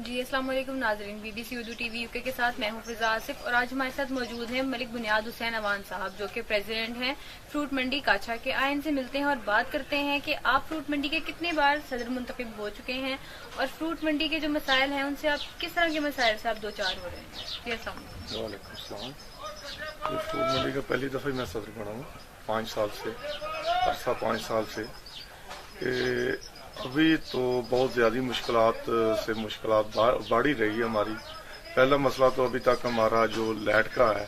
جی السلام علیکم ناظرین، B B C Urdu T V یو کے ساتھ میں ہوں فضا آصف، اور آج ہمارے ساتھ موجود ہیں ملک بنیاد حسین اوان صاحب، جو کہ پریزیڈنٹ ہیں فروٹ منڈی کاچا کے۔ آئے ان سے ملتے ہیں اور بات کرتے ہیں کہ آپ فروٹ منڈی کے کتنے بار صدر منتخب ہو چکے ہیں، اور فروٹ منڈی کے جو مسائل ہیں ان سے آپ کس طرح کے مسائل سے آپ دو چار ہو رہے ہیں۔ جی السلام علیکم۔ وعلیکم السلام۔ یہ فروٹ منڈی کا پہلی دفعہ میں صدر بنا ہوں 5 سال سے، عرصہ 5 سال سے۔ ابھی تو بہت زیادہ مشکلات بڑھ ہی رہی ہے ہماری۔ پہلا مسئلہ تو ابھی تک ہمارا جو لائٹ کا ہے،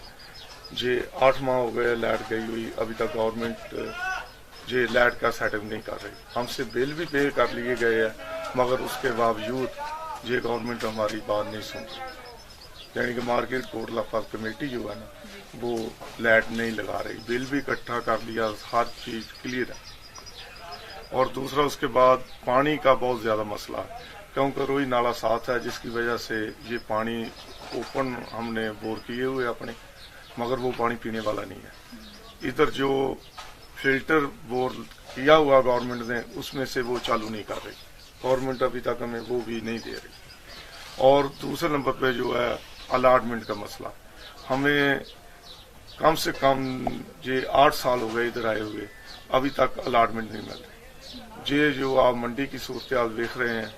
جی 8 ماہ ہو گئے لائٹ گئی ہوئی، ابھی تک گورنمنٹ جی لائٹ کا سیٹ اپ نہیں کر رہی۔ ہم سے بل بھی پے کر لیے گئے ہیں، مگر اس کے باوجود یہ گورنمنٹ ہماری بات نہیں سن رہی۔ یعنی کہ مارکیٹ کوٹ لفاظ کمیٹی جو ہے نا، وہ لائٹ نہیں لگا رہی، بل بھی اکٹھا کر لیا، ہر چیز کلیئر ہے۔ اور دوسرا اس کے بعد پانی کا بہت زیادہ مسئلہ ہے، کیونکہ روئی نالا ساتھ ہے، جس کی وجہ سے یہ پانی اوپن ہم نے بور کیے ہوئے اپنے، مگر وہ پانی پینے والا نہیں ہے۔ ادھر جو فلٹر بور کیا ہوا گورنمنٹ نے، اس میں سے وہ چالو نہیں کر رہی گورنمنٹ، ابھی تک ہمیں وہ بھی نہیں دے رہی۔ اور دوسرے نمبر پہ جو ہے الاٹمنٹ کا مسئلہ، ہمیں کم سے کم یہ 8 سال ہو گئے ادھر آئے ہوئے، ابھی تک الاٹمنٹ نہیں مل رہی۔ یہ جو آپ منڈی کی صورتحال دیکھ رہے ہیں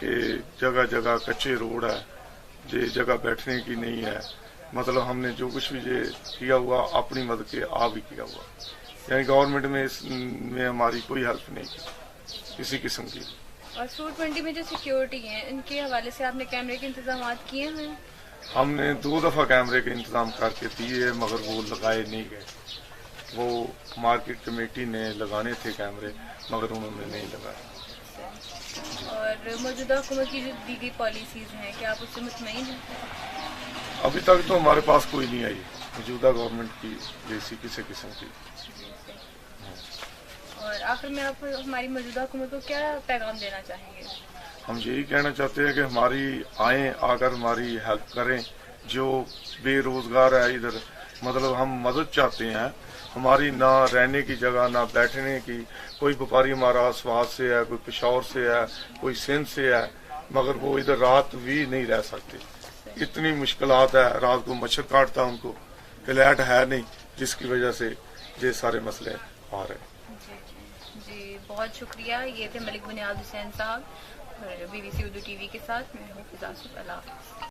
کہ جگہ جگہ کچے روڈ ہے، یہ جگہ بیٹھنے کی نہیں ہے، مطلب ہم نے جو کچھ بھی یہ کیا ہوا اپنی مدد کے آپ ہی کیا ہوا، یعنی گورنمنٹ میں اس میں ہماری کوئی ہیلپ نہیں کی کسی قسم کی۔ اور فروٹ منڈی میں جو سیکیورٹی ہیں، ان کے حوالے سے آپ نے کیمرے کے انتظامات کیے ہیں؟ ہم نے 2 دفعہ کیمرے کے انتظام کر کے دیے، مگر وہ لگائے نہیں گئے۔ وہ مارکیٹ کمیٹی نے لگانے تھے کیمرے، مگر انہوں نے نہیں لگائے۔ اور موجودہ حکومت کی جو دی گئی پالیسیز ہیں، کیا آپ اس سے مطمئن ہیں؟ ابھی تک تو ہمارے پاس کوئی نہیں آئی موجودہ گورنمنٹ کی جیسی کسی قسم کی۔ اور آخر میں آپ ہماری موجودہ حکومت کو کیا پیغام دینا چاہیں گے؟ ہم یہی کہنا چاہتے ہیں کہ ہماری آ کر ہماری ہیلپ کریں، جو بے روزگار ہے ادھر، مطلب ہم مدد چاہتے ہیں۔ ہماری نہ رہنے کی جگہ، نہ بیٹھنے کی، کوئی وپاری ہمارا سوات سے ہے، کوئی پشاور سے ہے، کوئی سندھ سے ہے، مگر وہ ادھر رات بھی نہیں رہ سکتے۔ اتنی مشکلات ہے، رات کو مچھر کاٹتا ان کو، لائٹ ہے نہیں، جس کی وجہ سے یہ سارے مسئلے آ رہے ہیں۔ جی بہت شکریہ۔ یہ تھے ملک بنیاد حسین صاحب، B B C Urdu T V کے ساتھ میں ہوں فضا آصف۔ اللہ حافظ۔